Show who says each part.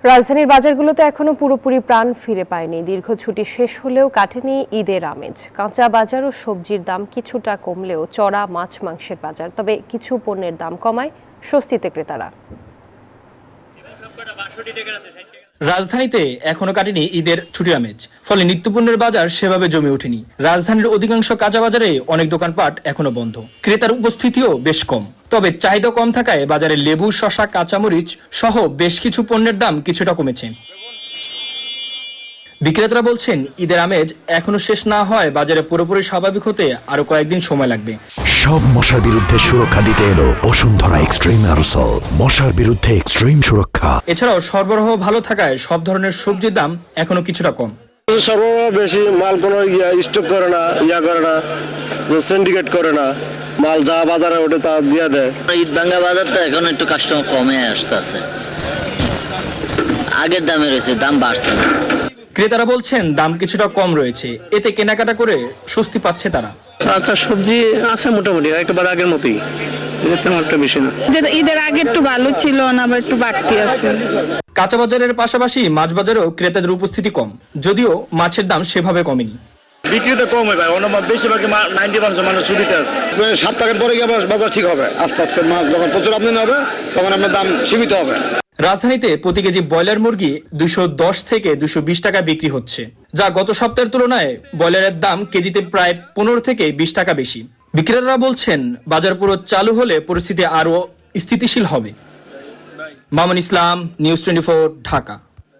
Speaker 1: রাজধানীর বাজারগুলোতে এখনো পুরোপুরি প্রাণ ফিরে পায়নি। দীর্ঘ ছুটি শেষ হলেও কাটেনি ঈদের আমেজ। কাঁচা বাজার ও সবজির দাম কিছুটা কমলেও চড়া মাছ মাংসের বাজার। তবে কিছু পণ্যের দাম কমায় স্বস্তিতে ক্রেতারা।
Speaker 2: রাজধানীতে এখনো কাটেনি ঈদের ছুটির আমেজ, ফলে নিত্যপণ্যের বাজার সেভাবে জমে ওঠেনি। রাজধানীর অধিকাংশ কাঁচা বাজারে অনেক দোকানপাট এখনো বন্ধ, ক্রেতার উপস্থিতিও বেশ কম। তবে চাহিদা কম থাকায় বাজারে লেবু, শসা, কাঁচামরিচ সহ বেশ কিছু পণ্যের দাম কিছুটা কমেছে। বিক্রেতারা বলছেন, ঈদের আমেজ এখনো শেষ না হয় বাজারে পুরোপুরি স্বাভাবিক হতে আরো কয়েকদিন সময় লাগবে।
Speaker 3: সব মশার বিরুদ্ধে সুরক্ষা দিতে এলো বসুন্ধরা এক্সট্রিম অ্যারোসল, মশার বিরুদ্ধে এক্সট্রিম সুরক্ষা।
Speaker 2: এছাড়াও সরবরাহ ভালো থাকায় সব ধরনের সবজির দাম এখনো কিছুটা কম।
Speaker 4: সরবরাহ বেশি, মাল কোনো স্টক করে না, করে না, সিন্ডিকেট করে না, মাল যা বাজারে ওঠে তা দিয়ে দেয়।
Speaker 5: ঈদ ভাঙ্গা বাজারটা এখন একটু কাস্টমার কমে আসতেছে, আগের দামে রয়েছে, দাম বাড়ছে না।
Speaker 2: ক্রেতারা বলছেন দাম কিছুটা কম রয়েছে, এতে কেনাকাটা করে স্বস্তি পাচ্ছে তারা।
Speaker 6: আচ্ছা, সবজি আছে মোটামুটি একেবারে আগের মতোই, তেমন একটা বেশি না।
Speaker 7: ঈদের আগে একটু ভালো ছিল না, আবার একটু বাড়তি আছে।
Speaker 2: কাঁচা বাজারের পাশাপাশি মাছ বাজারেও ক্রেতাদের উপস্থিতি কম, যদিও মাছের দাম সেভাবে কমেনি।
Speaker 8: বিক্রিতে কম হয় ভাই, বেশিরভাগ 90% মানুষ ছুটিতে আছে।
Speaker 4: সপ্তাহের পরে গিয়ে আবার বাজার ঠিক হবে, আস্তে আস্তে মাছ যখন প্রচুর আমদানি হবে তখন আপনার দাম সীমিত হবে।
Speaker 2: রাজধানীতে প্রতি কেজি ব্রয়লার মুরগি 210 থেকে 220 টাকা বিক্রি হচ্ছে, যা গত সপ্তাহের তুলনায় ব্রয়লারের দাম কেজিতে প্রায় 15 থেকে 20 টাকা বেশি। বিক্রেতারা বলছেন বাজার পুরো চালু হলে পরিস্থিতি আরও স্থিতিশীল হবে। মামুন ইসলাম, নিউজ 24, ঢাকা।